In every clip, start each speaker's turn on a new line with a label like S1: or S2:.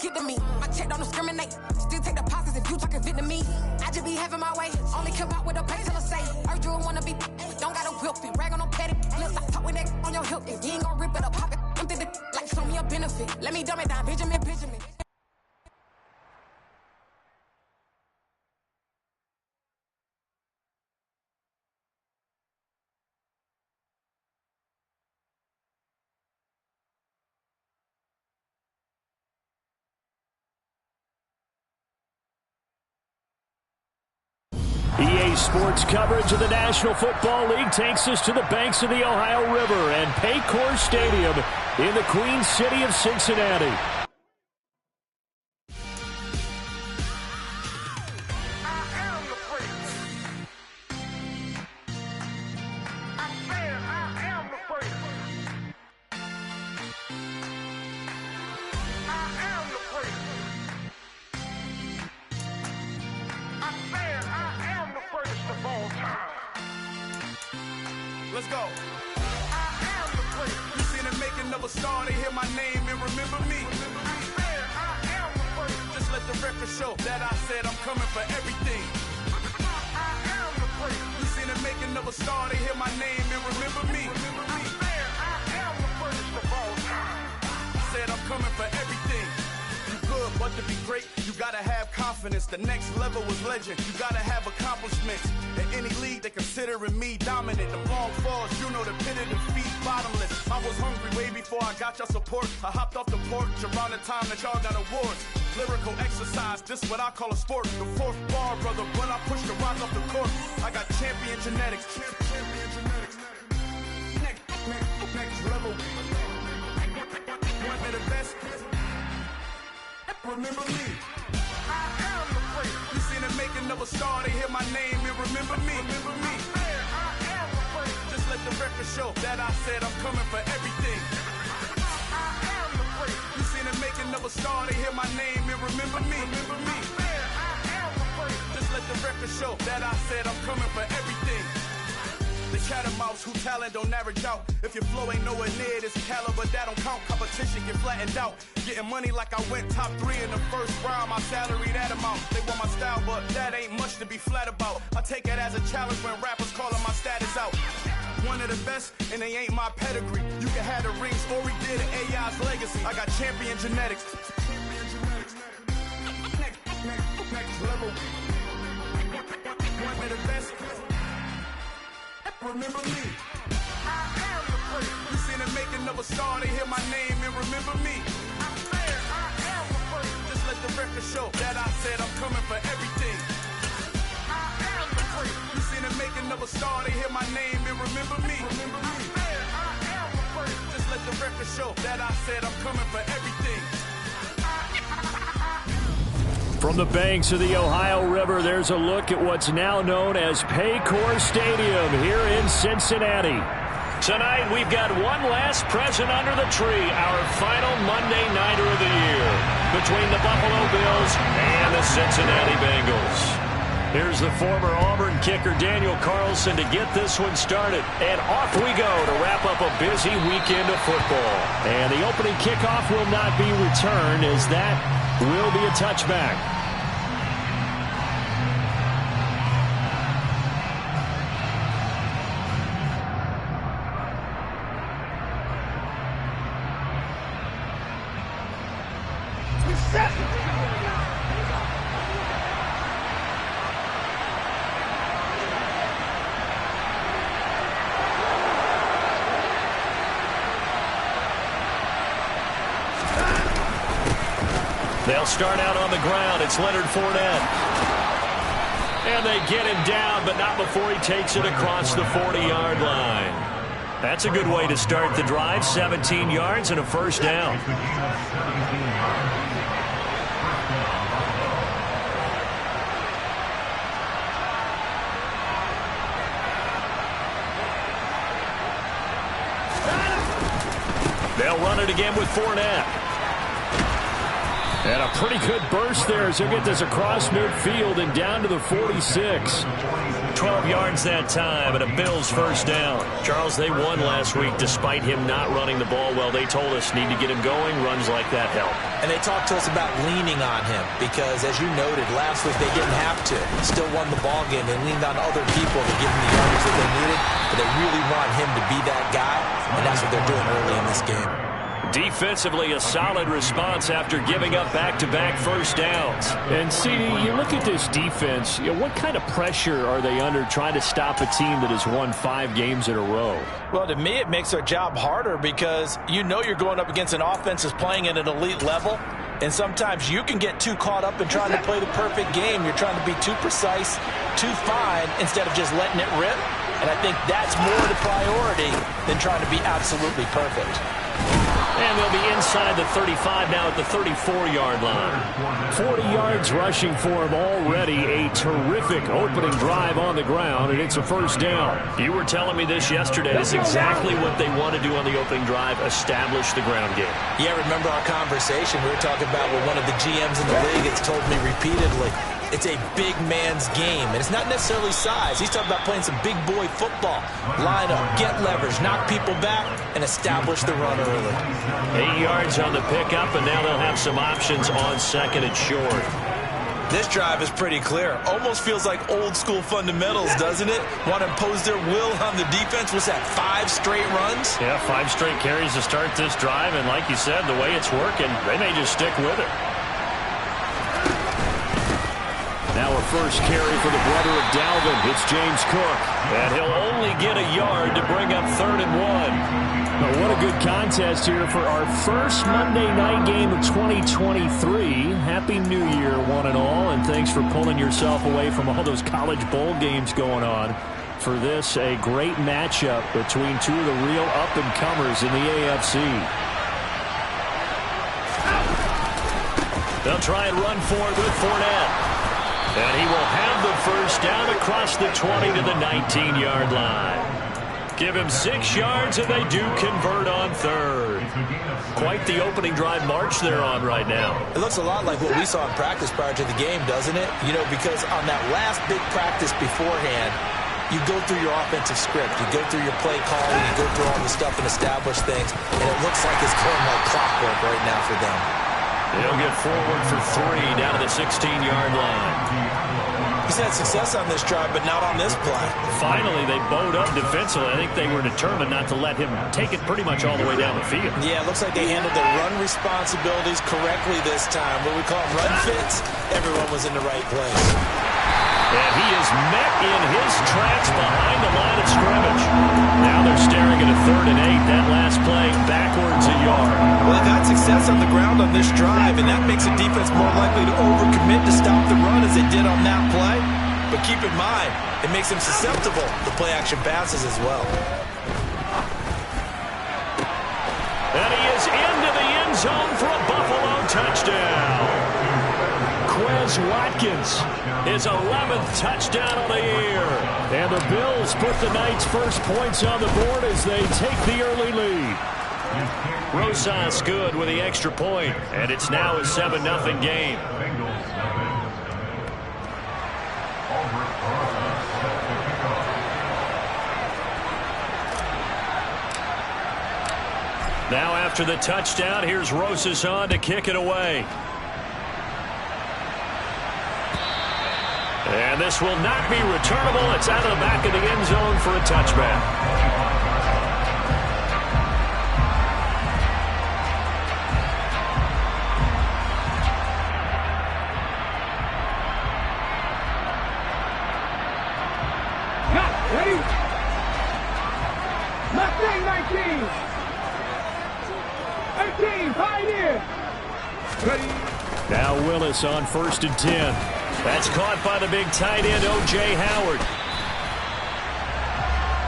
S1: get to me. My check don't discriminate. Still take deposits if you talking Vietnamese. I just be having my way. Only care about what the pay till I say. Urge you wanna be. Don't gotta whip it. Rag on no petty. Let's stop talking that on your hip. If you ain't gonna rip it up, pop it. Empty the like show me a benefit. Let me dumb it down. Benjamin.
S2: EA Sports coverage of the National Football League takes us to the banks of the Ohio River and Paycor Stadium in the Queen City of Cincinnati.
S3: Let's go. I am the prince. You seen the making of a star, they hear my name and remember me. I am the prince. Just let the record show that I said I'm coming for everything. I am the prince. You seen the making of a star, they hear my name and remember me. I am the prince of all time. Said I'm coming for everything. You good, but to be great, you gotta have confidence. The next level was legend. You gotta have accomplishments. In any league, they considering me dominant. The long falls, you know the pit of defeat, bottomless. I was hungry way before I got your support. I hopped off the porch around the time that y'all got awards. Lyrical exercise, this what I call a sport. The fourth bar, brother, when I push the rock off the court. I got champion genetics. Champion genetics. Next level. One of the best. Remember me. I am the prince. You seen the making of a star, they hear my name and remember me. Remember me. I am the prince. Just let the record show that I said I'm coming for everything. I am the prince. You seen the making of a star, they hear my name and remember me. Remember me. I am the prince. Just let the record show that I said I'm coming for everything. The catamounts who talent don't average out. If your flow ain't nowhere near this caliber, that don't count. Competition get flattened out. Getting money like I went top 3 in the first round. My salary that amount. They want my style, but that ain't much to be flat about. I take it as a challenge when rappers calling my status out. One of the best, and they ain't my pedigree. You can have the rings, or we did it, AI's legacy. I got champion genetics. Next level. One of the best. Remember me. I am the prince. You seen the making of a star, they hear my name and remember me. I am the prince. Just let the record show that I said I'm coming for everything. I am the prince. You seen the making of a star, they hear my name and remember me. Remember me. I am the prince. Just let the record show that I said I'm coming for everything.
S2: From the banks of the Ohio River, there's a look at what's now known as Paycor Stadium here in Cincinnati. Tonight, we've got one last present under the tree, our final Monday Nighter of the year, between the Buffalo Bills and the Cincinnati Bengals. Here's the former Auburn kicker Daniel Carlson to get this one started. And off we go to wrap up a busy weekend of football. And the opening kickoff will not be returned, as that will be a touchback. They'll start out on the ground. It's Leonard Fournette. And they get him down, but not before he takes it across the 40-yard line. That's a good way to start the drive. 17 yards and a first down. They'll run it again with Fournette. And a pretty good burst there as he'll get this across midfield and down to the 46. 12 yards that time and a Bills first down. Charles, they won last week despite him not running the ball well. They told us need to get him going. Runs like that help.
S4: And they talked to us about leaning on him because, as you noted, last week they didn't have to. Still won the ball game. They leaned on other people to give them the yardage that they needed, but they really want him to be that guy, and that's what they're doing early in this game.
S2: Defensively, a solid response after giving up back-to-back first downs. And, CD, you look at this defense, what kind of pressure are they under trying to stop a team that has won 5 games in a row?
S4: Well, to me, it makes their job harder because you know you're going up against an offense that's playing at an elite level, and sometimes you can get too caught up in trying to play the perfect game. You're trying to be too precise, too fine, instead of just letting it rip. And I think that's more the priority than trying to be absolutely perfect.
S2: And they'll be inside the 35 now at the 34-yard line. 40 yards rushing for him already. A terrific opening drive on the ground, and it's a first down. You were telling me this yesterday. This is exactly what they want to do on the opening drive, establish the ground game.
S4: Yeah, remember our conversation? We were talking about what one of the GMs in the league has told me repeatedly. It's a big man's game, and it's not necessarily size. He's talking about playing some big boy football. Line up, get leverage, knock people back, and establish the run early.
S2: 8 yards on the pickup, and now they'll have some options on second and short.
S4: This drive is pretty clear. Almost feels like old school fundamentals, doesn't it? Want to impose their will on the defense. Was that 5 straight runs?
S2: Yeah, 5 straight carries to start this drive, and like you said, the way it's working, they may just stick with it. Now a first carry for the brother of Dalvin. It's James Cook. And he'll only get a yard to bring up 3rd and 1. Well, what a good contest here for our first Monday night game of 2023. Happy New Year, one and all, and thanks for pulling yourself away from all those college bowl games going on. For this, a great matchup between two of the real up-and-comers in the AFC. They'll try and run for it with Fournette. And he will have the first down across the 20 to the 19-yard line. Give him 6 yards, and they do convert on 3rd. Quite the opening drive march they're on right now.
S4: It looks a lot like what we saw in practice prior to the game, doesn't it? You know, because on that last big practice beforehand, you go through your offensive script. You go through your play calling. You go through all the stuff and establish things. And it looks like it's going like clockwork right now for them.
S2: He'll get forward for 3 down to the 16-yard line.
S4: He's had success on this drive, but not on this play.
S2: Finally, they bowed up defensively. I think they were determined not to let him take it pretty much all the way down the field.
S4: Yeah, it looks like they handled their run responsibilities correctly this time. What we call run fits, everyone was in the right place.
S2: And he is met in his tracks behind the line of scrimmage. Now they're staring at a 3rd and 8. That last play backwards a yard.
S4: Well, they've had success on the ground on this drive, and that makes the defense more likely to overcommit to stop the run as they did on that play. But keep in mind, it makes them susceptible to play-action passes as well.
S2: And he is into the end zone for a Buffalo touchdown. Quez Watkins, his 11th touchdown of the year. And the Bills put the night's first points on the board as they take the early lead. Rosas good with the extra point, and it's now a 7-0 game. Now after the touchdown, here's Rosas on to kick it away. And this will not be returnable. It's out of the back of the end zone for a touchback.
S5: Ready? Mustang 19. 18, Pioneer. Ready?
S2: Now Willis on 1st and 10. That's caught by the big tight end, O.J. Howard.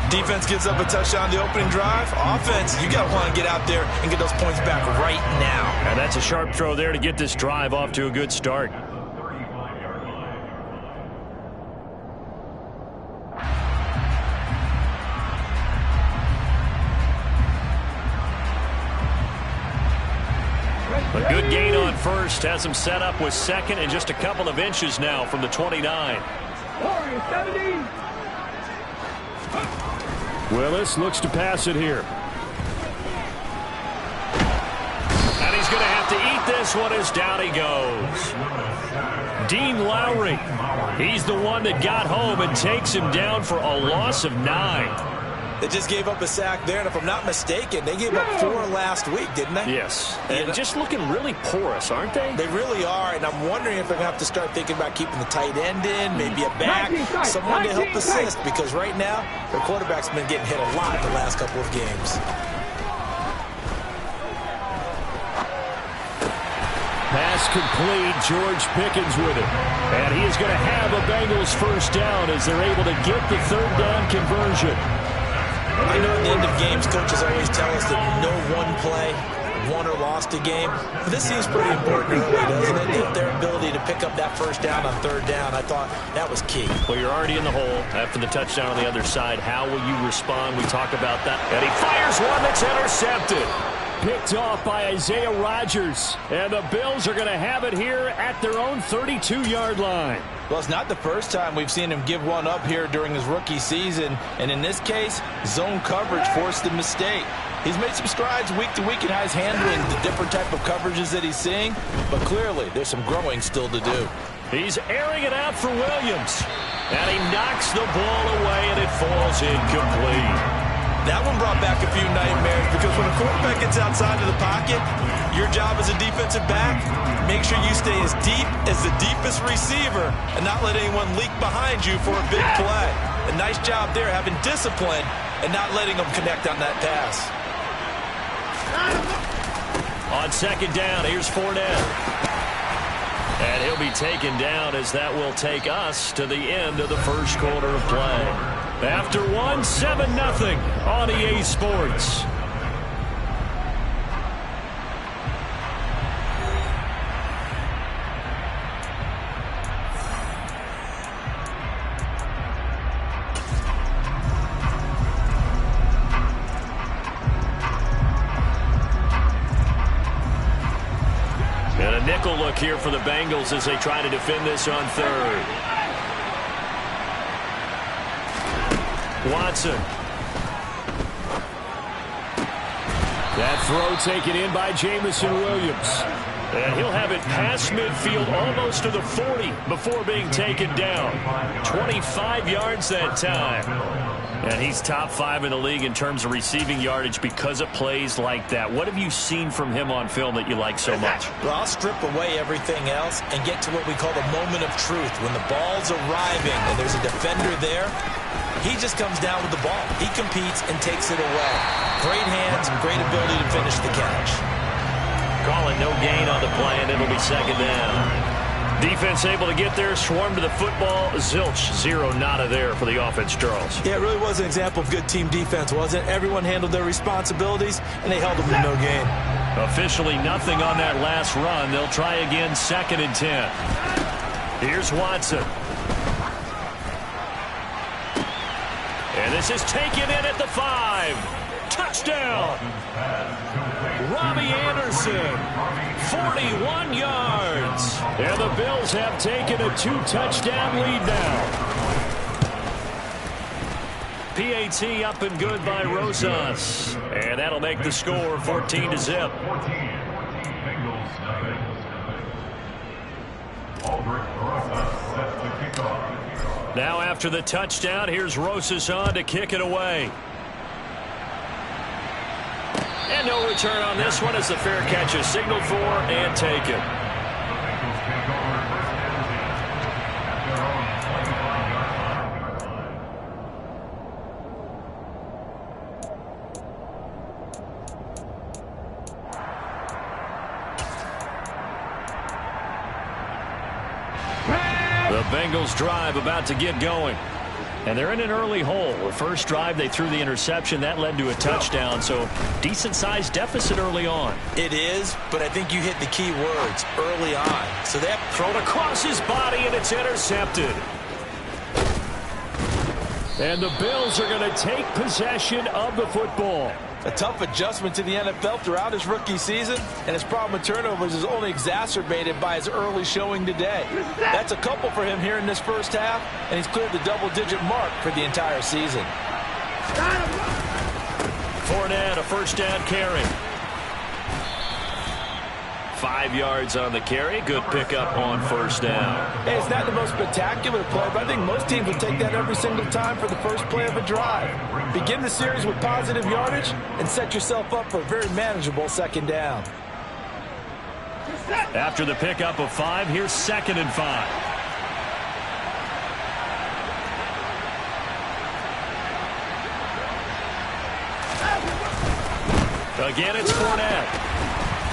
S4: Defense gives up a touchdown on the opening drive. Offense, you got to want to get out there and get those points back right now.
S2: And that's a sharp throw there to get this drive off to a good start. A good gain on on first. Has him set up with second and just a couple of inches now from the 29. Willis looks to pass it here. And he's going to have to eat this one as down he goes. Dean Lowry, he's the one that got home and takes him down for a loss of 9.
S4: They just gave up a sack there, and if I'm not mistaken, they gave up 4 last week, didn't they?
S2: Yes, and just looking really porous, aren't they?
S4: They really are, and I'm wondering if they're going to have to start thinking about keeping the tight end in, maybe a back, someone to help assist, because right now, their quarterback's been getting hit a lot the last couple of games.
S2: Pass complete, George Pickens with it. And he is going to have a Bengals first down as they're able to get the third down conversion.
S4: I know at the end of games, coaches always tell us that no one play won or lost a game. But this seems pretty important early, doesn't it? Their ability to pick up that first down on third down, I thought that was key.
S2: Well, you're already in the hole after the touchdown on the other side. How will you respond? We talk about that. And he fires one that's intercepted. Picked off by Isaiah Rodgers. And the Bills are going to have it here at their own 32-yard line.
S4: Well, it's not the first time we've seen him give one up here during his rookie season. And in this case, zone coverage forced the mistake. He's made some strides week to week in how he's handling the different type of coverages that he's seeing. But clearly, there's some growing still to do.
S2: He's airing it out for Williams. And he knocks the ball away, and it falls incomplete.
S4: That one brought back a few nightmares because when a quarterback gets outside of the pocket, your job as a defensive back, make sure you stay as deep as the deepest receiver and not let anyone leak behind you for a big play. A nice job there having discipline and not letting them connect on that pass.
S2: On second down, here's Fournette. And he'll be taken down as that will take us to the end of the first quarter of play. After 7-0 on EA Sports. And a nickel look here for the Bengals as they try to defend this on third. Watson. That throw taken in by Jamison Williams. And he'll have it past midfield almost to the 40 before being taken down. 25 yards that time. And he's top 5 in the league in terms of receiving yardage because of plays like that. What have you seen from him on film that you like so much?
S4: Well, I'll strip away everything else and get to what we call the moment of truth. When the ball's arriving and there's a defender there, he just comes down with the ball. He competes and takes it away. Great hands, great ability to finish the catch.
S2: Call it no gain on the play, and it'll be second down. Defense able to get there, swarm to the football. Zilch, 0 nada there for the offense, Charles.
S4: Yeah, it really was an example of good team defense, wasn't it? Everyone handled their responsibilities, and they held them to no gain.
S2: Officially nothing on that last run. They'll try again, 2nd and 10. Here's Watson. And this is taken in at the 5. Touchdown. Robbie Anderson, 41 yards. And the Bills have taken a 2-touchdown lead now. PAT up and good by Rosas. And that'll make the score 14-0. Now after the touchdown, here's Rosas on to kick it away. And no return on this one as the fair catch is signaled for and taken. The Bengals drive about to get going. And they're in an early hole. The first drive, they threw the interception. That led to a touchdown, so decent-sized deficit early on.
S4: It is, but I think you hit the key words, early on. So they have
S2: thrown across his body, and it's intercepted. And the Bills are going to take possession of the football.
S4: A tough adjustment to the NFL throughout his rookie season, and his problem with turnovers is only exacerbated by his early showing today. That's a couple for him here in this first half, and he's cleared the double-digit mark for the entire season.
S2: Fournette, a first down carry. 5 yards on the carry. Good pickup on first down.
S4: Hey, it's not the most spectacular play, but I think most teams will take that every single time for the first play of a drive. Begin the series with positive yardage and set yourself up for a very manageable second down.
S2: After the pickup of 5, here's 2nd and 5. Again, it's Fournette.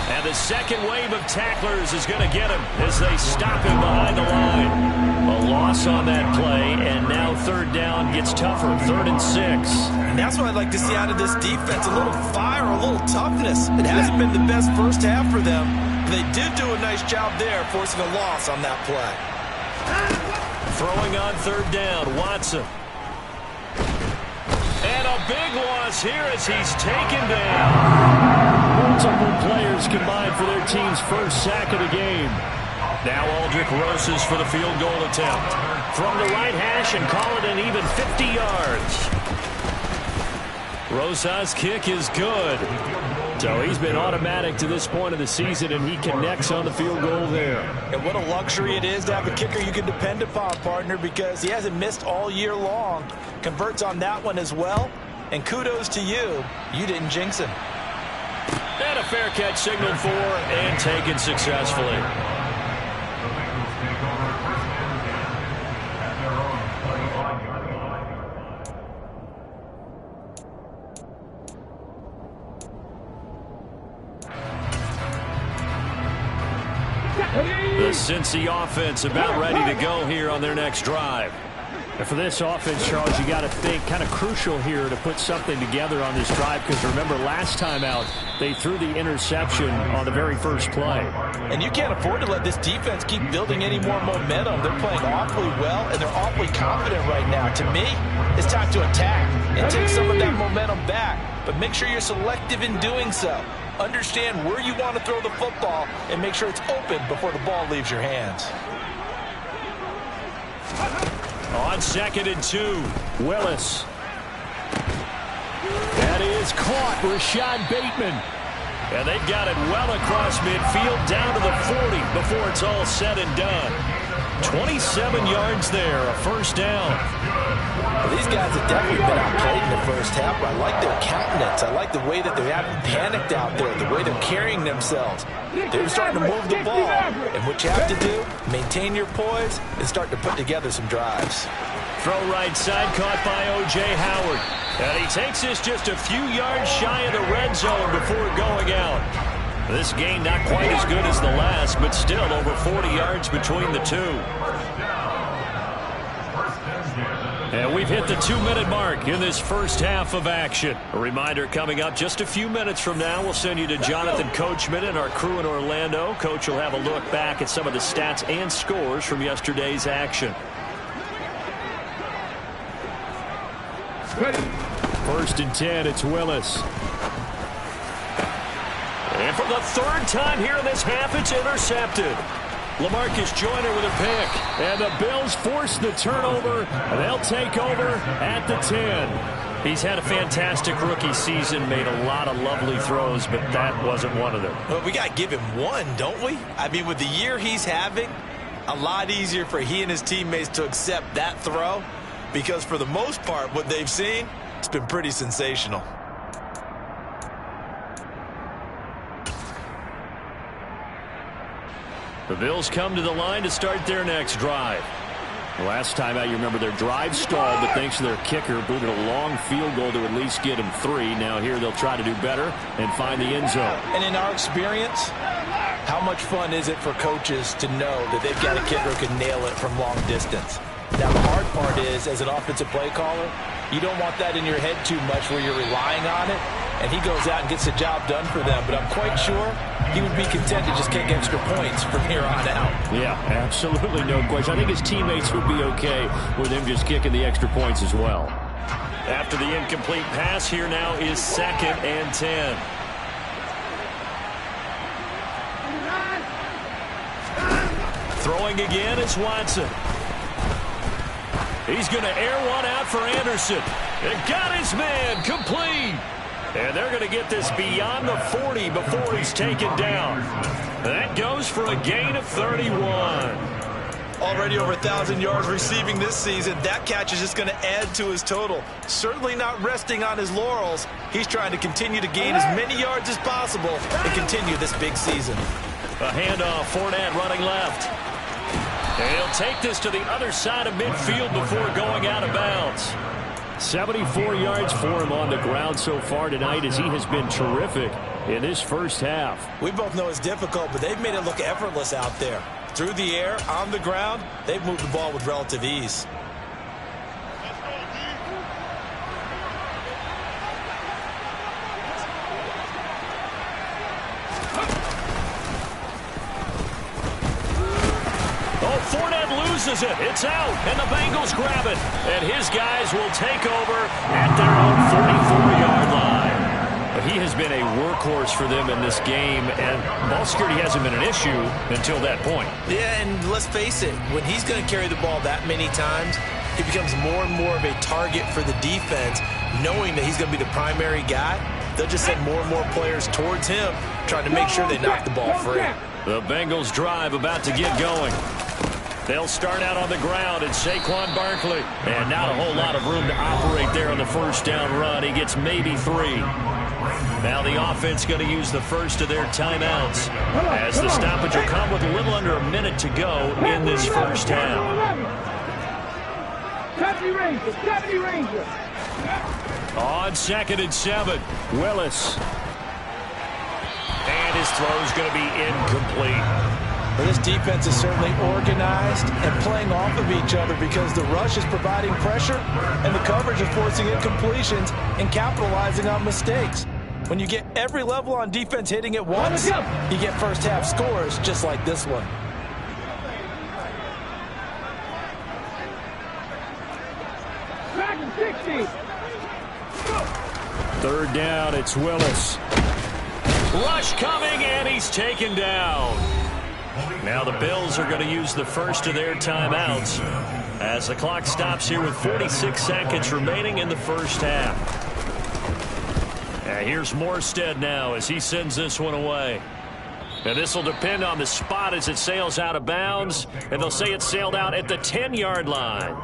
S2: And the second wave of tacklers is going to get him as they stop him behind the line. A loss on that play, and now 3rd down gets tougher, 3rd and 6.
S4: And that's what I'd like to see out of this defense, a little fire, a little toughness. It hasn't been the best first half for them. They did do a nice job there, forcing a loss on that play.
S2: Throwing on 3rd down, Watson. And a big loss here as he's taken down. Multiple players combined for their team's first sack of the game. Now Aldrick Rosas for the field goal attempt. From the right hash and call it an even 50 yards. Rosas' kick is good. So he's been automatic to this point of the season, and he connects on the field goal there.
S4: And what a luxury it is to have a kicker you can depend upon, partner, because he hasn't missed all year long. Converts on that one as well. And kudos to you. You didn't jinx him.
S2: And a fair catch signaled for and taken successfully. The Cincy offense about ready to go here on their next drive. And for this offense, Charles, you got to think kind of crucial here to put something together on this drive, because remember last time out they threw the interception on the very first play.
S4: And you can't afford to let this defense keep building any more momentum. They're playing awfully well, and they're awfully confident right now. To me, it's time to attack and take some of that momentum back. But make sure you're selective in doing so. Understand where you want to throw the football and make sure it's open before the ball leaves your hands.
S2: On 2nd and 2, Willis. That is caught, Rashad Bateman. And they've got it well across midfield down to the 40 before it's all said and done. 27 yards there, a first down.
S4: Well, these guys have definitely been outplayed in the first half, but I like their countenance. I like the way that they haven't panicked out there, the way they're carrying themselves. They're starting to move the ball. And what you have to do, maintain your poise and start to put together some drives.
S2: Throw right side, caught by O.J. Howard. And he takes this just a few yards shy of the red zone before going out. This gain not quite as good as the last, but still over 40 yards between the two. And we've hit the 2-minute mark in this first half of action. A reminder coming up just a few minutes from now, we'll send you to Jonathan Coachman and our crew in Orlando. Coach will have a look back at some of the stats and scores from yesterday's action. First and 10, it's Willis. And for the 3rd time here in this half, it's intercepted. LaMarcus Joyner with a pick. And the Bills force the turnover. And they'll take over at the 10. He's had a fantastic rookie season, made a lot of lovely throws, but that wasn't one of them.
S4: Well, we got to give him one, don't we? I mean, with the year he's having, a lot easier for he and his teammates to accept that throw, because for the most part, what they've seen, it's been pretty sensational.
S2: The Bills come to the line to start their next drive. Last time out, you remember their drive stalled, but thanks to their kicker, booted a long field goal to at least get them 3. Now here they'll try to do better and find the end zone.
S4: And in our experience, how much fun is it for coaches to know that they've got a kicker who can nail it from long distance? Now the hard part is, as an offensive play caller, you don't want that in your head too much where you're relying on it. and he goes out and gets the job done for them. But I'm quite sure he would be content to just kick extra points from here on out.
S2: Yeah, absolutely no question. I think his teammates would be okay with him just kicking the extra points as well. After the incomplete pass, here now is 2nd and 10. Throwing again is Watson. He's going to air one out for Anderson. And got his man complete. And they're going to get this beyond the 40 before he's taken down. That goes for a gain of 31.
S4: Already over 1,000 yards receiving this season. That catch is just going to add to his total. Certainly not resting on his laurels. He's trying to continue to gain as many yards as possible and continue this big season.
S2: A handoff, Fournette running left. And he'll take this to the other side of midfield before going out of bounds. 74 yards for him on the ground so far tonight as he has been terrific in this first half.
S4: We both know it's difficult, but they've made it look effortless out there. Through the air, on the ground, they've moved the ball with relative ease.
S2: Fournette loses it. It's out, and the Bengals grab it. And his guys will take over at their own 44-yard line. He has been a workhorse for them in this game, and ball security hasn't been an issue until that point.
S4: Yeah, and let's face it, when he's going to carry the ball that many times, he becomes more and more of a target for the defense, knowing that he's going to be the primary guy. They'll just send more and more players towards him, trying to make sure they knock the ball free.
S2: The Bengals drive about to get going. They'll start out on the ground, and Saquon Barkley. And not a whole lot of room to operate there on the first down run. He gets maybe 3. Now the offense going to use the first of their timeouts, as the stoppage will come with a little under a minute to go in this first half.
S5: 70 Ranger.
S2: On 2nd and 7, Willis. And his throw is going to be incomplete.
S4: Well, this defense is certainly organized and playing off of each other because the rush is providing pressure and the coverage is forcing incompletions and capitalizing on mistakes. When you get every level on defense hitting at once, you get first half scores just like this one.
S5: Back 60.
S2: 3rd down, it's Willis. Rush coming, and he's taken down. Now the Bills are going to use the first of their timeouts as the clock stops here with 46 seconds remaining in the first half. And here's Morstead now as he sends this one away. And this will depend on the spot as it sails out of bounds, and they'll say it sailed out at the 10-yard line.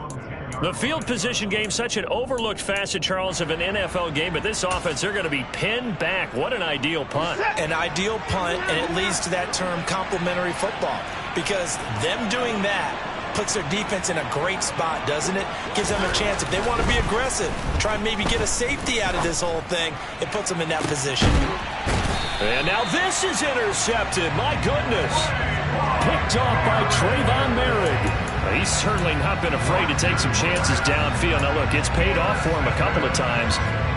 S2: The field position game, such an overlooked facet, Charles, of an NFL game, but this offense, they're going to be pinned back. What an ideal punt.
S4: An ideal punt, and it leads to that term complementary football, because them doing that puts their defense in a great spot, doesn't it? Gives them a chance, if they want to be aggressive, try and maybe get a safety out of this whole thing, it puts them in that position.
S2: And now this is intercepted. My goodness. Picked off by Trayvon Merrick. He's certainly not been afraid to take some chances downfield. Now, look, it's paid off for him a couple of times.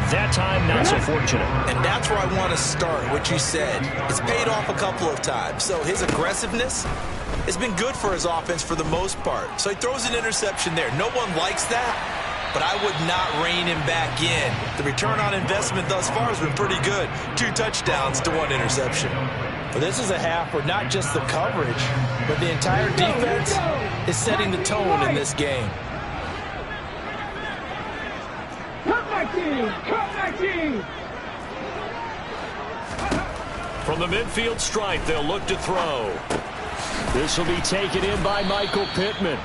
S2: That time, not so fortunate.
S4: And that's where I want to start, what you said. It's paid off a couple of times. So his aggressiveness has been good for his offense for the most part. So he throws an interception there. No one likes that, but I would not rein him back in. The return on investment thus far has been pretty good. 2 touchdowns to 1 interception. But this is a half where not just the coverage, but the entire defense is setting the tone in this game.
S5: Cut my team! Cut my team!
S2: From the midfield stripe, they'll look to throw. This will be taken in by Michael Pittman.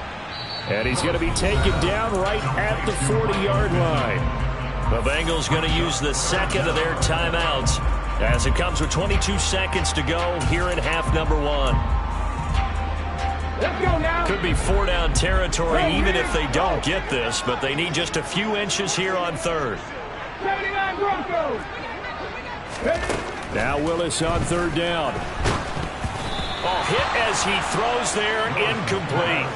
S2: And he's going to be taken down right at the 40-yard line. The Bengals going to use the second of their timeouts as it comes with 22 seconds to go here in half number 1.
S5: Let's go now.
S2: Could be 4-down territory even if they don't get this, but they need just a few inches here on 3rd.
S5: 79 Broncos.
S2: Now Willis on 3rd down. Oh, hit as he throws there, incomplete.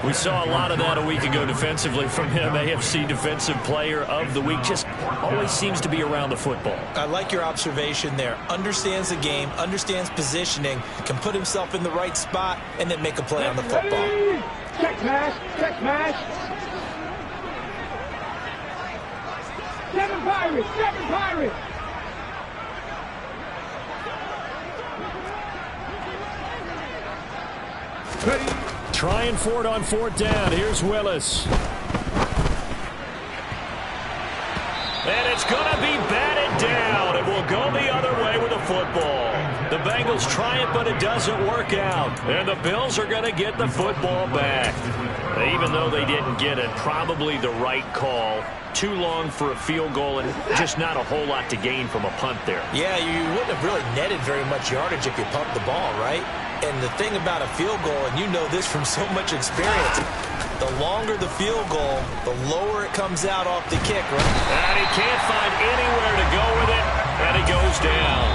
S2: We saw a lot of that a week ago defensively from him. AFC Defensive Player of the Week. Just always seems to be around the football.
S4: I like your observation there. Understands the game, understands positioning, can put himself in the right spot, and then make a play on the football.
S5: Check smash, check smash. 7 Pirates, 7 Pirates. Ready.
S2: Trying for it on 4th down. Here's Willis. And it's going to be batted down. It will go the other way with the football. The Bengals try it, but it doesn't work out. And the Bills are going to get the football back. Even though they didn't get it, probably the right call. Too long for a field goal and just not a whole lot to gain from a punt there.
S4: Yeah, you wouldn't have really netted very much yardage if you pumped the ball, right? And the thing about a field goal, and you know this from so much experience, the longer the field goal, the lower it comes out off the kick, right?
S2: And he can't find anywhere to go with it, and he goes down.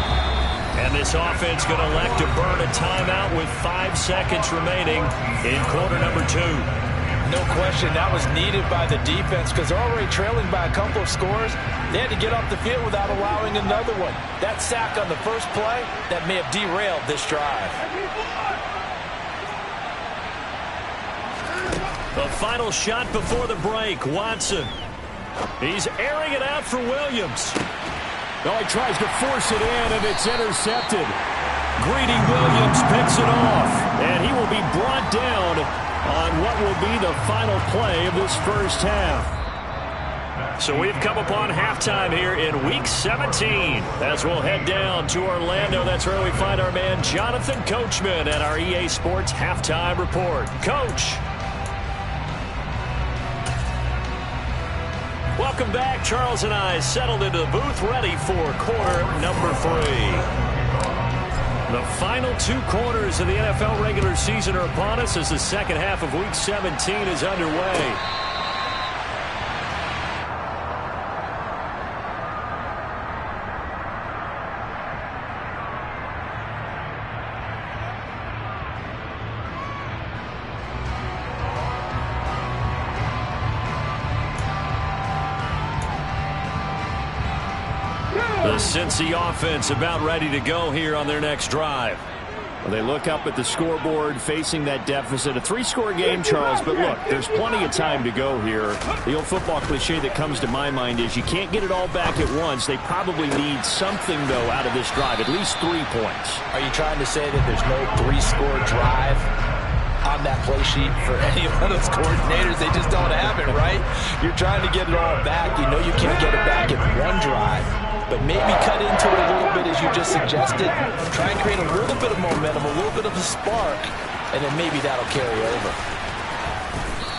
S2: And this offense going to elect to burn a timeout with 5 seconds remaining in quarter number 2.
S4: No question, that was needed by the defense because they're already trailing by a couple of scores. They had to get off the field without allowing another one. That sack on the first play, that may have derailed this drive.
S2: The final shot before the break, Watson. He's airing it out for Williams. Oh, he tries to force it in, and it's intercepted. Greedy Williams picks it off, and he will be brought down on what will be the final play of this first half. So we've come upon halftime here in Week 17. As we'll head down to Orlando, that's where we find our man Jonathan Coachman at our EA Sports Halftime Report. Coach. Welcome back. Charles and I settled into the booth ready for quarter number 3. The final 2 quarters of the NFL regular season are upon us as the second half of Week 17 is underway. The Cincy offense about ready to go here on their next drive. Well, they look up at the scoreboard facing that deficit. A 3-score game, Charles, but look, there's plenty of time to go here. The old football cliche that comes to my mind is you can't get it all back at once. They probably need something, though, out of this drive, at least 3 points.
S4: Are you trying to say that there's no 3-score drive on that play sheet for any of those coordinators? They just don't have it, right? You're trying to get it all back. You know you can't get it back in 1 drive. But maybe cut into it a little bit as you just suggested. Try and create a little bit of momentum, a little bit of a spark, and then maybe that'll carry over.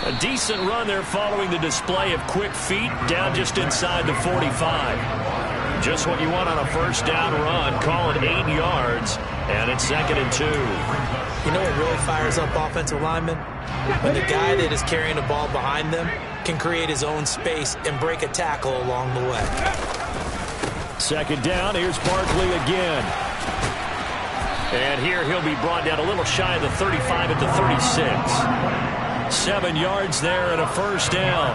S2: A decent run there following the display of quick feet down just inside the 45. Just what you want on a first down run. Call it 8 yards, and it's 2nd and 2.
S4: You know what really fires up offensive linemen? When the guy that is carrying the ball behind them can create his own space and break a tackle along the way.
S2: 2nd down, here's Barkley again. And here he'll be brought down a little shy of the 35 at the 36. 7 yards there and a first down.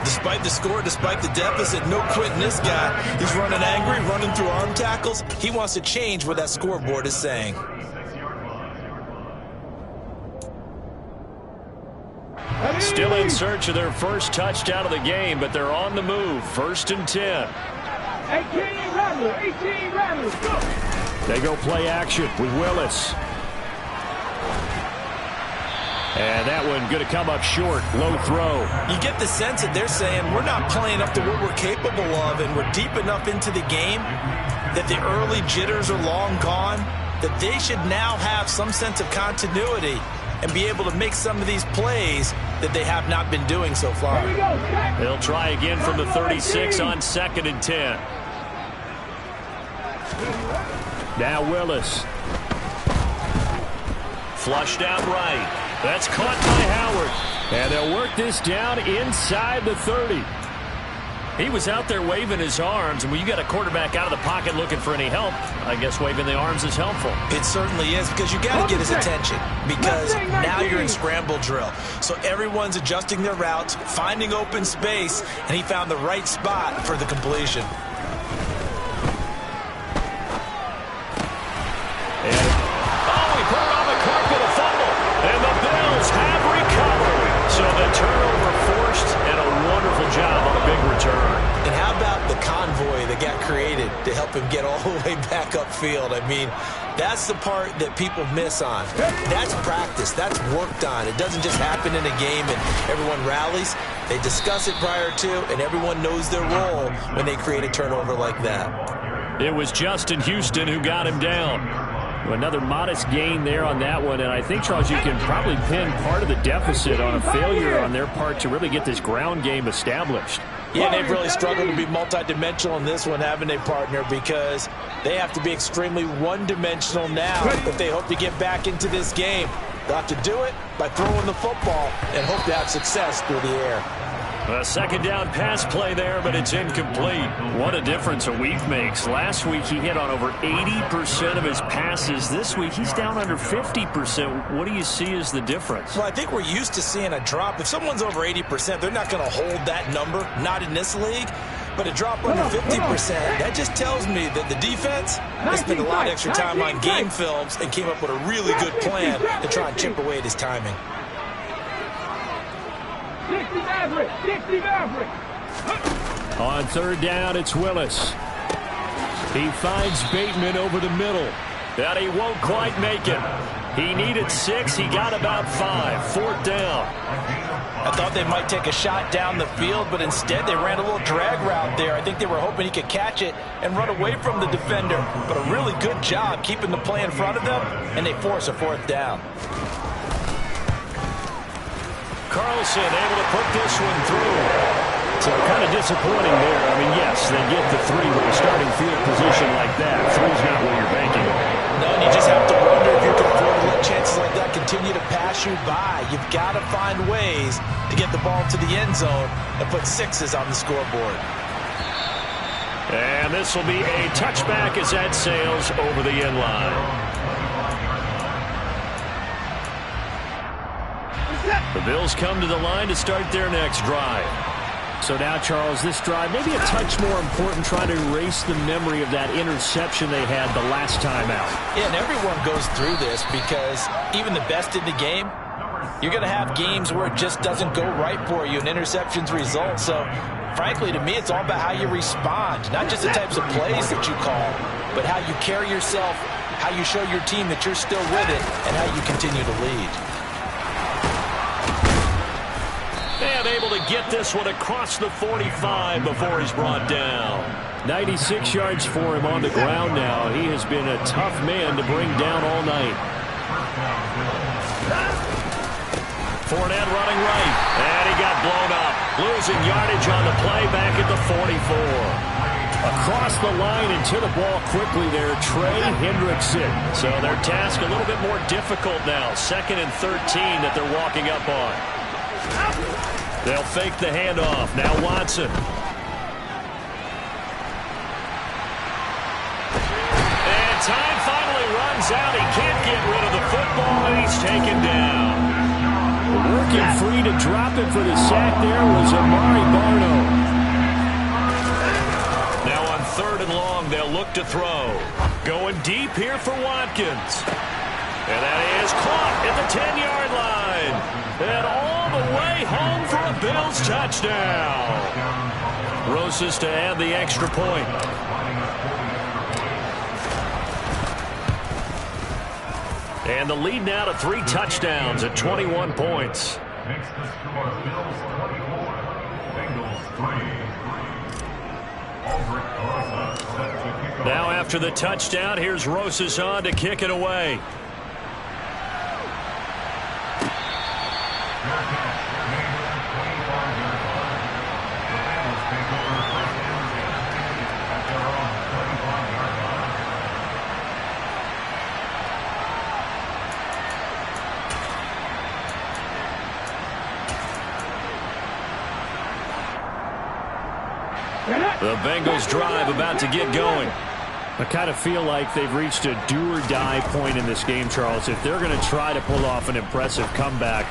S4: Despite the score, despite the deficit, no quitting this guy. He's running angry, running through arm tackles. He wants to change what that scoreboard is saying.
S2: Still in search of their first touchdown of the game, but they're on the move. 1st and 10.
S5: 18 Rattler, 18 Rattler.
S2: They go play action with Willis. And that one going to come up short. Low throw.
S4: You get the sense that they're saying we're not playing up to what we're capable of, and we're deep enough into the game that the early jitters are long gone, that they should now have some sense of continuity and be able to make some of these plays that they have not been doing so far.
S2: They'll try again from the 36 on 2nd and 10. Now Willis. Flushed out right. That's caught by Howard. And they'll work this down inside the 30. He was out there waving his arms, and when you got a quarterback out of the pocket looking for any help, I guess waving the arms is helpful.
S4: It certainly is, because you got to get his attention, because now you're in scramble drill. So everyone's adjusting their routes, finding open space, and he found the right spot for the completion.
S2: He put it on the carpet, a fumble, and the Bills have recovered. So the turnover forced, and a wonderful job on a big return.
S4: And how about the convoy that got created to help him get all the way back upfield? I mean, that's the part that people miss on. That's practice. That's worked on. It doesn't just happen in a game and everyone rallies. They discuss it prior to, and everyone knows their role when they create a turnover like that.
S2: It was Justin Houston who got him down. Another modest gain there on that one, and I think, Charles, you can probably pin part of the deficit on a failure on their part to really get this ground game established.
S4: Yeah, they've really struggled to be multidimensional in this one, haven't they, partner? Because they have to be extremely one-dimensional now if they hope to get back into this game. They'll have to do it by throwing the football and hope to have success through the air.
S2: A second down pass play there, but it's incomplete. What a difference a week makes. Last week he hit on over 80% of his passes. This week he's down under 50%. What do you see as the difference?
S4: Well, I think we're used to seeing a drop. If someone's over 80%, they're not going to hold that number, not in this league. But a drop under 50%, that just tells me that the defense has spent a lot of extra time on game films and came up with a really good plan to try and chip away at his timing.
S5: 60 Maverick! 60 Maverick!
S2: On third down, it's Willis. He finds Bateman over the middle. But he won't quite make it. He needed 6. He got about 5. Fourth down.
S4: I thought they might take a shot down the field, but instead they ran a little drag route there. I think they were hoping he could catch it and run away from the defender. But a really good job keeping the play in front of them, and they force a fourth down.
S2: Carlson able to put this one through. So kind of disappointing there. I mean, yes, they get the 3 with a starting field position like that. 3's not where you're banking.
S4: No, and you just have to wonder if you can afford to let chances like that continue to pass you by. You've got to find ways to get the ball to the end zone and put 6s on the scoreboard.
S2: And this will be a touchback as that sails over the end line. The Bills come to the line to start their next drive. So now, Charles, this drive maybe a touch more important, trying to erase the memory of that interception they had the last time out.
S4: Yeah, and everyone goes through this because even the best in the game, you're going to have games where it just doesn't go right for you and interceptions result. So, frankly, to me, it's all about how you respond, not just the types of plays that you call, but how you carry yourself, how you show your team that you're still with it, and how you continue to lead.
S2: And able to get this one across the 45 before he's brought down. 96 yards for him on the ground now. He has been a tough man to bring down all night. Fournette running right, and he got blown up. Losing yardage on the play back at the 44. Across the line and to the ball quickly there, Trey Hendrickson. So their task a little bit more difficult now. 2nd and 13 that they're walking up on. They'll fake the handoff. Now Watson. And time finally runs out. He can't get rid of the football, and he's taken down. Working free to drop it for the sack there was Amari Barno. Now on 3rd and long, they'll look to throw. Going deep here for Watkins. And that is caught at the 10-yard line. And all the way home for a Bills touchdown. Rosas to add the extra point. And the lead now to 3 touchdowns at 21 points.
S6: Makes the score Bills 24, Bengals 3.
S2: Now after the touchdown, here's Rosas on to kick it away. The Bengals drive about to get going. I kind of feel like they've reached a do-or-die point in this game, Charles. If they're going to try to pull off an impressive comeback,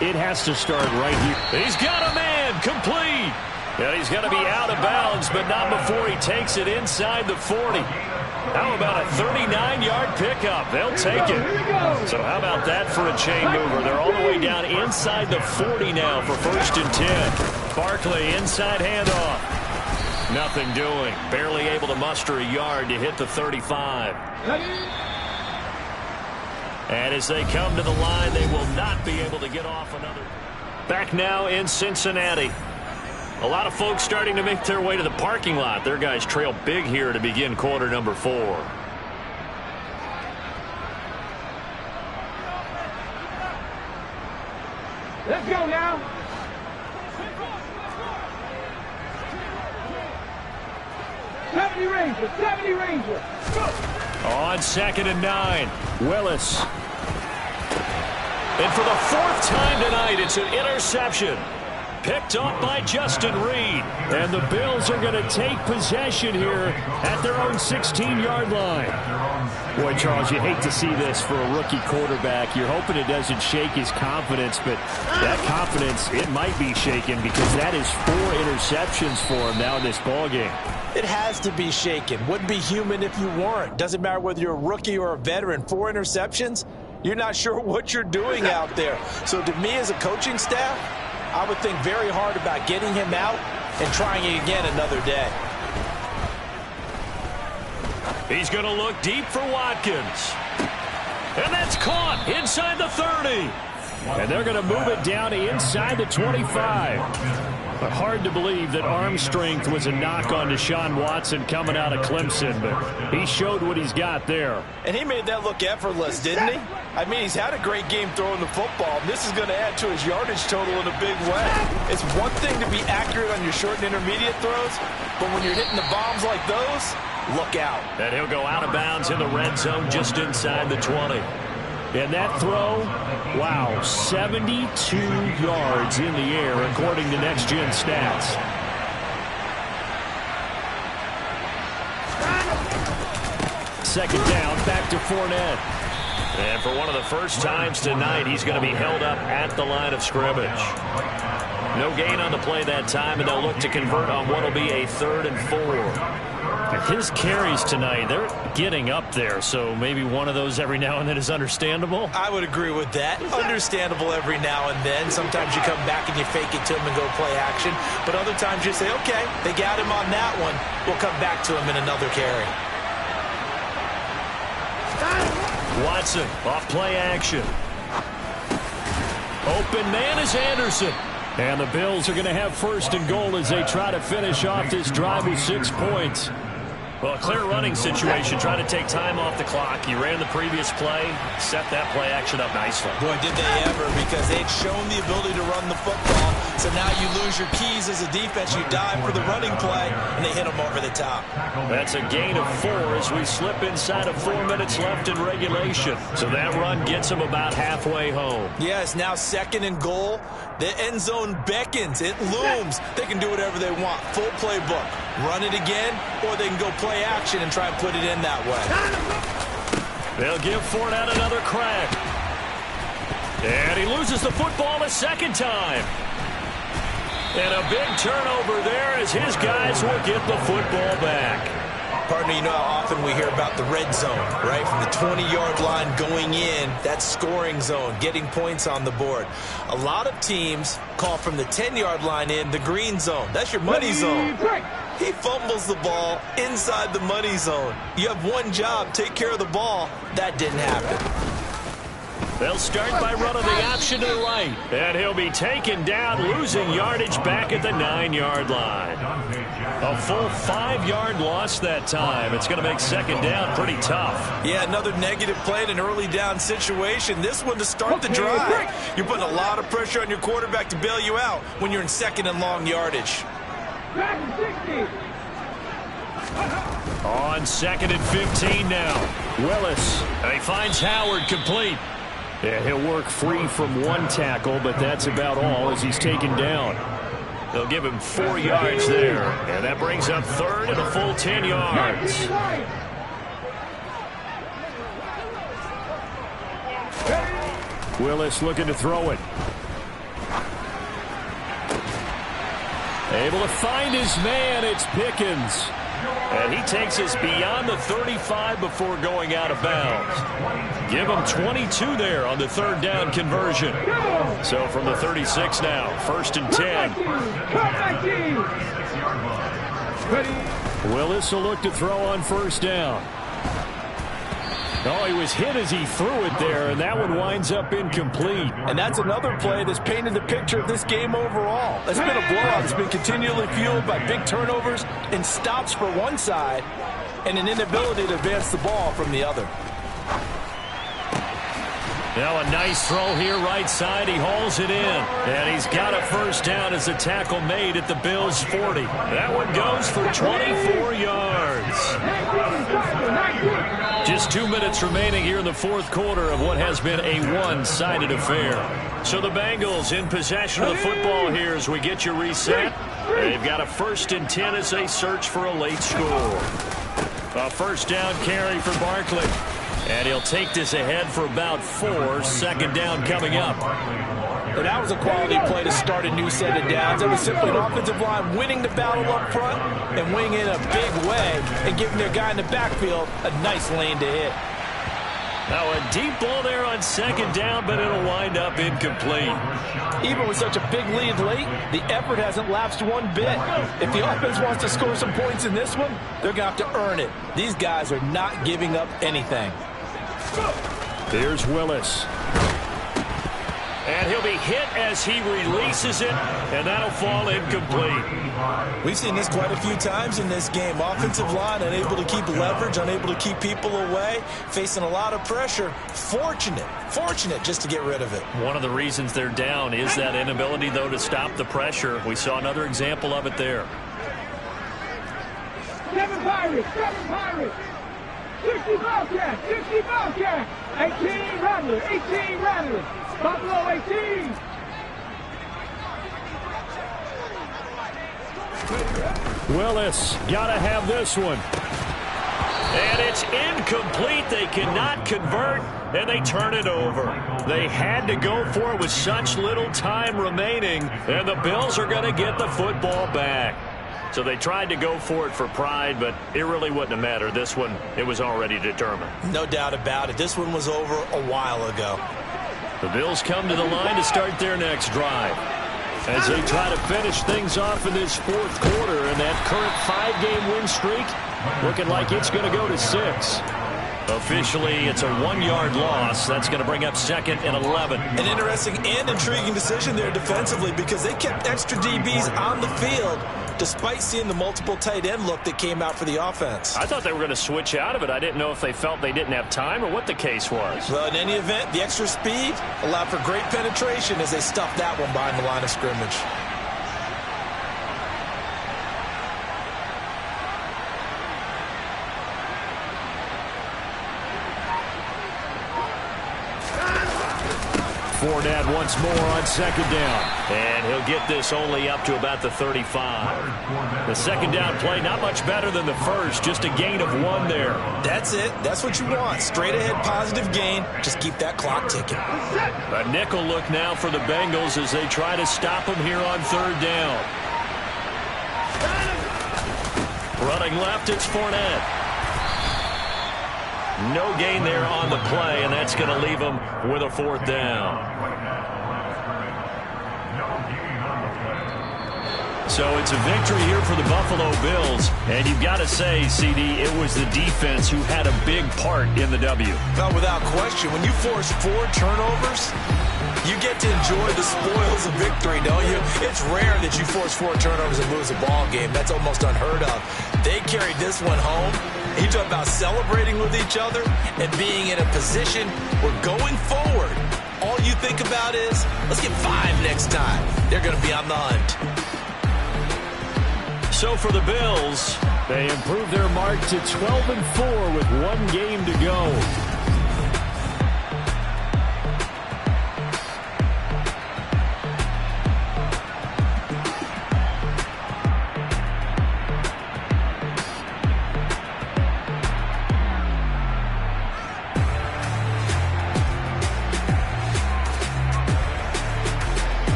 S2: it has to start right here. He's got a man, complete. And he's going to be out of bounds, but not before he takes it inside the 40. How about a 39-yard pickup? They'll take it. So how about that for a chain mover? They're all the way down inside the 40 now for 1st and 10. Barkley inside handoff. Nothing doing. Barely able to muster a yard to hit the 35. And as they come to the line, they will not be able to get off another. Back now in Cincinnati. A lot of folks starting to make their way to the parking lot. Their guys trail big here to begin quarter number 4.
S5: Let's go now. '70 Ranger. Go.
S2: On 2nd and 9, Willis. And for the 4th time tonight, it's an interception. Picked up by Justin Reed. And the Bills are going to take possession here at their own 16-yard line. Boy, Charles, you hate to see this for a rookie quarterback. You're hoping it doesn't shake his confidence, but that confidence, it might be shaken because that is 4 interceptions for him now in this ballgame.
S4: It has to be shaken. Wouldn't be human if you weren't. Doesn't matter whether you're a rookie or a veteran. 4 interceptions, you're not sure what you're doing out there. So to me as a coaching staff, I would think very hard about getting him out and trying it again another day.
S2: He's going to look deep for Watkins. And that's caught inside the 30. And they're going to move it down to inside the 25. But hard to believe that arm strength was a knock on Deshaun Watson coming out of Clemson, but he showed what he's got there.
S4: And he made that look effortless, didn't he? I mean, he's had a great game throwing the football. This is going to add to his yardage total in a big way. It's one thing to be accurate on your short and intermediate throws, but when you're hitting the bombs like those, look out.
S2: And he'll go out of bounds in the red zone just inside the 20. And that throw, wow, 72 yards in the air, according to Next Gen Stats. Second down, back to Fournette. And for one of the first times tonight, he's going to be held up at the line of scrimmage. No gain on the play that time, and they'll look to convert on what will be a 3rd and 4. His carries tonight, they're getting up there, so maybe one of those every now and then is understandable.
S4: I would agree with that. Understandable every now and then. Sometimes you come back and you fake it to him and go play action. But other times you say, okay, they got him on that one. We'll come back to him in another carry.
S2: Watson, off play action. Open man is Anderson. And the Bills are going to have 1st and goal as they try to finish off this drive with 6 points. Well, a clear running situation, trying to take time off the clock. You ran the previous play, set that play action up nicely.
S4: Boy, did they ever, because they'd shown the ability to run the football. So now you lose your keys as a defense. You dive for the running play, and they hit them over the top.
S2: That's a gain of 4 as we slip inside of 4 minutes left in regulation. So that run gets them about halfway home.
S4: Yeah, it's now 2nd and goal. The end zone beckons. It looms. They can do whatever they want. Full playbook. Run it again, or they can go play action and try and put it in that way.
S2: They'll give Fournette another crack. And he loses the football a 2nd time. And a big turnover there as his guys will get the football back.
S4: Partner, you know how often we hear about the red zone, right? From the 20-yard line going in, that's scoring zone, getting points on the board. A lot of teams call from the 10-yard line in the green zone. That's your money zone. He fumbles the ball inside the money zone. You have one job, take care of the ball. That didn't happen.
S2: They'll start by running the option to the right. And he'll be taken down, losing yardage back at the 9-yard line. A full 5-yard loss that time. It's going to make 2nd down pretty tough.
S4: Yeah, another negative play in an early down situation. This one to start the drive. You're putting a lot of pressure on your quarterback to bail you out when you're in 2nd and long yardage.
S2: On 2nd and 15 now. Willis. And he finds Howard complete. Yeah, he'll work free from 1 tackle, but that's about all as he's taken down. They'll give him 4 yards there. And that brings up third and a full 10 yards. Willis looking to throw it. Able to find his man. It's Pickens. And he takes us beyond the 35 before going out of bounds. Give him 22 there on the third down conversion. So from the 36 now, 1st and 10. Willis will look to throw on 1st down. Oh, he was hit as he threw it there, and that one winds up incomplete.
S4: And that's another play that's painted the picture of this game overall. It's been a blowout. It's been continually fueled by big turnovers and stops for one side and an inability to advance the ball from the other.
S2: Now a nice throw here right side. He hauls it in. And he's got a 1st down as the tackle made at the Bills' 40. That one goes for 24 yards. Just 2 minutes remaining here in the 4th quarter of what has been a one-sided affair. So the Bengals in possession of the football here as we get you reset. They've got a 1st and 10 as they search for a late score. A 1st down carry for Barkley. And he'll take this ahead for about 4. 2nd down coming up.
S4: And that was a quality play to start a new set of downs. It was simply an offensive line winning the battle up front and winning in a big way and giving their guy in the backfield a nice lane to hit.
S2: Now a deep ball there on 2nd down, but it'll wind up incomplete.
S4: Even with such a big lead late, the effort hasn't lapsed one bit. If the offense wants to score some points in this one, they're going to have to earn it. These guys are not giving up anything.
S2: Here's Willis. And he'll be hit as he releases it, and that'll fall incomplete.
S4: We've seen this quite a few times in this game. Offensive line unable to keep leverage, unable to keep people away, facing a lot of pressure. Fortunate just to get rid of it.
S2: One of the reasons they're down is that inability, though, to stop the pressure. We saw another example of it there.
S5: 7 Pirates, 60 Bobcats, 18 Rattlers, Buffalo 18.
S2: Willis, gotta have this one. And it's incomplete. They cannot convert, and they turn it over. They had to go for it with such little time remaining, and the Bills are going to get the football back. So they tried to go for it for pride, but it really wouldn't have mattered. This one, it was already determined.
S4: No doubt about it. This one was over a while ago.
S2: The Bills come to the line to start their next drive as they try to finish things off in this 4th quarter, and that current 5-game win streak looking like it's going to go to 6. Officially, it's a 1-yard loss. That's going to bring up 2nd and 11.
S4: An interesting and intriguing decision there defensively because they kept extra DBs on the field despite seeing the multiple tight end look that came out for the offense.
S2: I thought they were going to switch out of it. I didn't know if they felt they didn't have time or what the case was.
S4: Well, in any event, the extra speed allowed for great penetration as they stuffed that one behind the line of scrimmage.
S2: Fournette once more on 2nd down. And he'll get this only up to about the 35. The 2nd down play, not much better than the first, just a gain of 1 there.
S4: That's it. That's what you want. Straight ahead positive gain. Just keep that clock ticking.
S2: A nickel look now for the Bengals as they try to stop him here on 3rd down. Running left, it's Fournette. No gain there on the play, and that's going to leave him with a 4th down. So it's a victory here for the Buffalo Bills. And you've got to say, CD, it was the defense who had a big part in the W.
S4: Well, without question, when you force 4 turnovers, you get to enjoy the spoils of victory, don't you? It's rare that you force 4 turnovers and lose a ball game. That's almost unheard of. They carried this one home. You talk about celebrating with each other and being in a position where going forward, all you think about is, let's get 5 next time. They're going to be on the hunt.
S2: So for the Bills, they improve their mark to 12-4 with 1 game to go.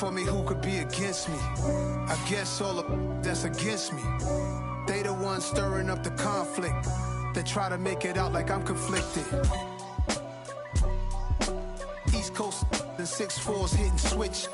S7: for me, who could be against me? I guess all the that's against me. They the ones stirring up the conflict. They try to make it out like I'm conflicted. East Coast and 6'4's hitting switch.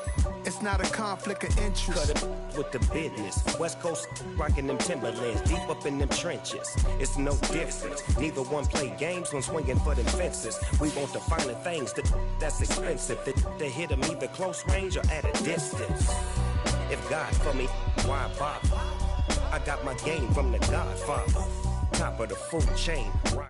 S7: It's not a conflict of interest.
S8: Cut it with the business. West Coast rocking them Timberlands, deep up in them trenches. It's no difference. Neither one play games when swinging for them fences. We want the finer things that's expensive. They hit them either close range or at a distance. If God for me, why bother? I got my game from the Godfather. Top of the food chain. Right.